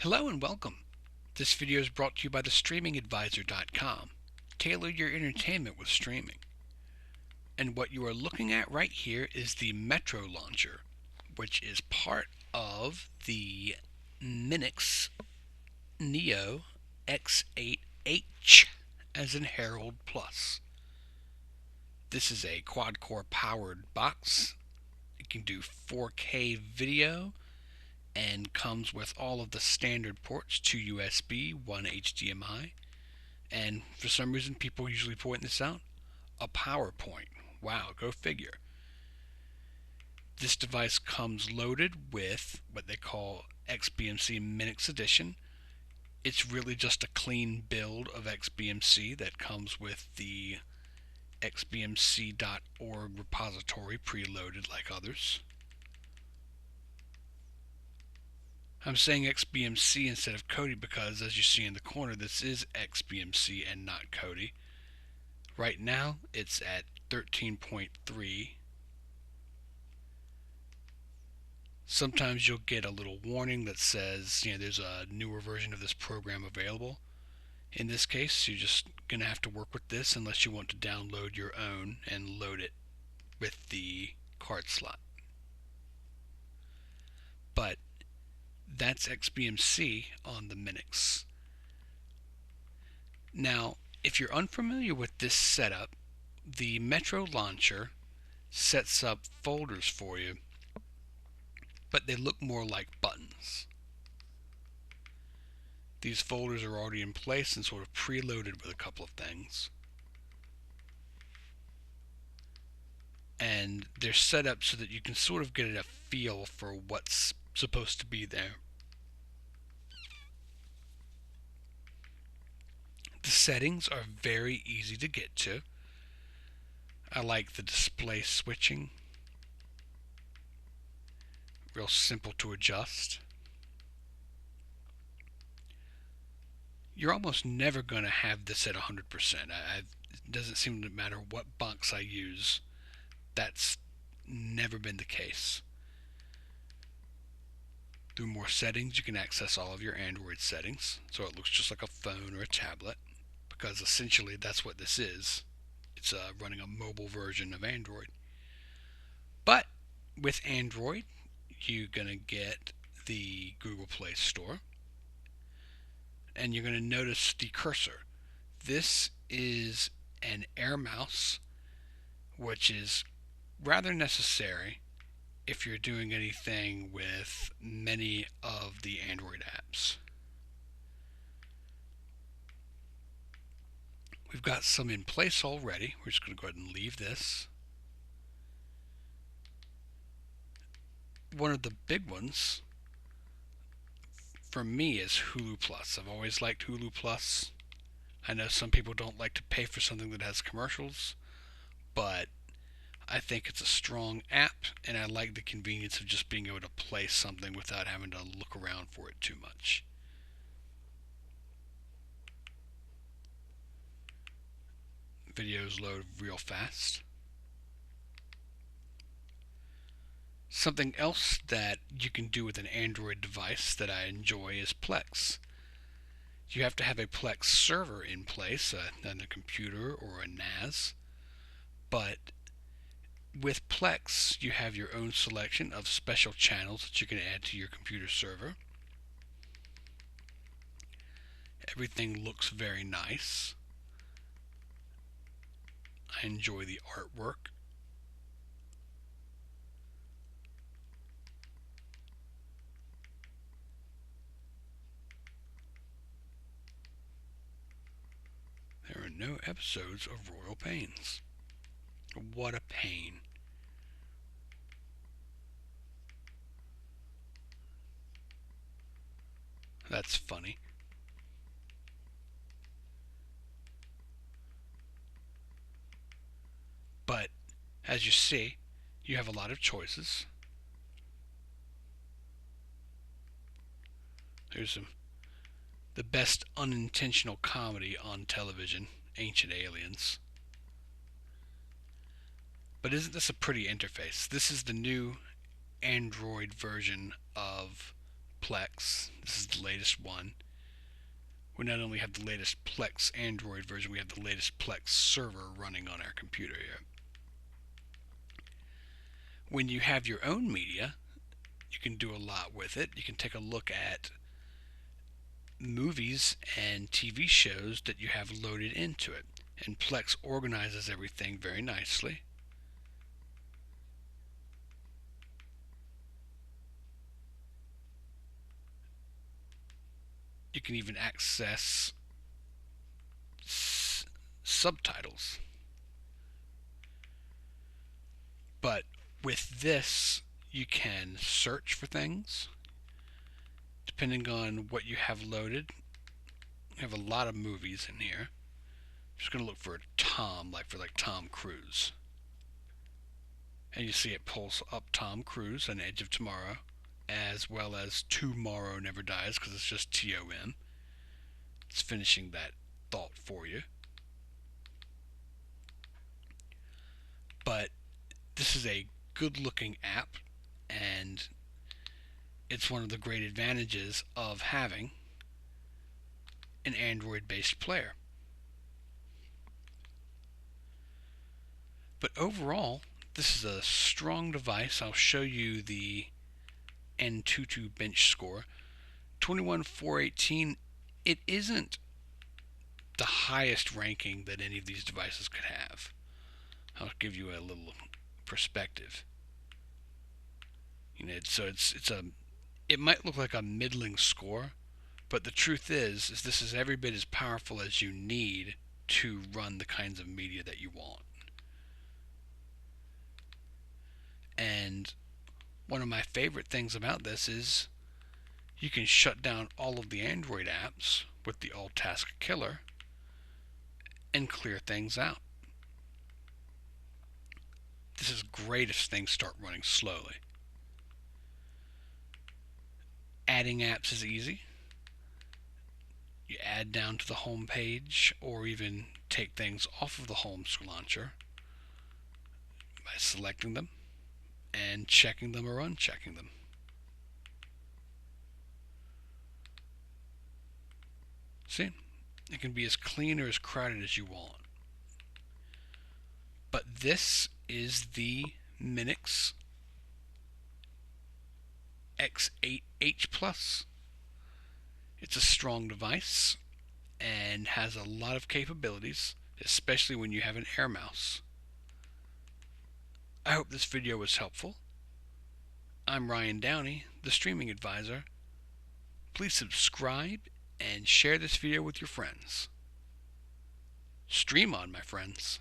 Hello and welcome. This video is brought to you by thestreamingadvisor.com. Tailor your entertainment with streaming. And what you are looking at right here is the Metro launcher, which is part of the Minix Neo X8H as in Herald Plus. This is a quad-core powered box. It can do 4K video and comes with all of the standard ports, 2 USB, 1 HDMI, and for some reason people usually point this out, a PowerPoint. Wow, go figure. This device comes loaded with what they call XBMC Minix Edition. It's really just a clean build of XBMC that comes with the xbmc.org repository preloaded like others. I'm saying XBMC instead of Kodi because, as you see in the corner, this is XBMC and not Kodi. Right now, it's at 13.3. Sometimes you'll get a little warning that says, there's a newer version of this program available. In this case, you're just going to have to work with this unless you want to download your own and load it with the card slot. But that's XBMC on the Minix. Now, if you're unfamiliar with this setup, the Metro launcher sets up folders for you, but they look more like buttons. These folders are already in place and sort of preloaded with a couple of things. And they're set up so that you can sort of get a feel for what's supposed to be there. The settings are very easy to get to. I like the display switching. Real simple to adjust. You're almost never going to have this at 100%. It doesn't seem to matter what box I use. That's never been the case. Through more settings, you can access all of your Android settings, so it looks just like a phone or a tablet, because essentially that's what this is. It's running a mobile version of Android. But with Android, you're going to get the Google Play Store, and you're going to notice the cursor. This is an air mouse, which is rather necessary if you're doing anything with many of the Android apps. We've got some in place already. We're just going to go ahead and leave this. One of the big ones for me is Hulu Plus. I've always liked Hulu Plus. I know some people don't like to pay for something that has commercials, but I think it's a strong app, and I like the convenience of just being able to play something without having to look around for it too much. Videos load real fast. Something else that you can do with an Android device that I enjoy is Plex. You have to have a Plex server in place, on a computer or a NAS, but with Plex, you have your own selection of special channels that you can add to your computer server. Everything looks very nice. I enjoy the artwork. There are no episodes of Royal Pains. What a pain. That's funny. But as you see, you have a lot of choices. There's the best unintentional comedy on television, Ancient Aliens. But isn't this a pretty interface? This is the new Android version of Plex. This is the latest one. We not only have the latest Plex Android version, we have the latest Plex server running on our computer here. When you have your own media, you can do a lot with it. You can take a look at movies and TV shows that you have loaded into it. And Plex organizes everything very nicely. You can even access subtitles. But with this, you can search for things depending on what you have loaded. You have a lot of movies in here. I'm just going to look for Tom, like Tom Cruise. And you see it pulls up Tom Cruise on Edge of Tomorrow, as well as Tomorrow Never Dies, because it's just TOM. It's finishing that thought for you. But this is a good looking app, and it's one of the great advantages of having an Android based player. But overall, this is a strong device. I'll show you the Antutu bench score. 21418. It isn't the highest ranking that any of these devices could have. I'll give you a little perspective. It might look like a middling score, but the truth is this is every bit as powerful as you need to run the kinds of media that you want. And one of my favorite things about this is you can shut down all of the Android apps with the Alt Task Killer and clear things out. This is great if things start running slowly. Adding apps is easy. You add down to the home page, or even take things off of the home launcher by selecting them and checking them or unchecking them. See, it can be as clean or as crowded as you want. But this is the Minix X8H Plus. It's a strong device and has a lot of capabilities, especially when you have an Air mouse. I hope this video was helpful. I'm Ryan Downey, the Streaming Advisor. Please subscribe and share this video with your friends. Stream on, my friends.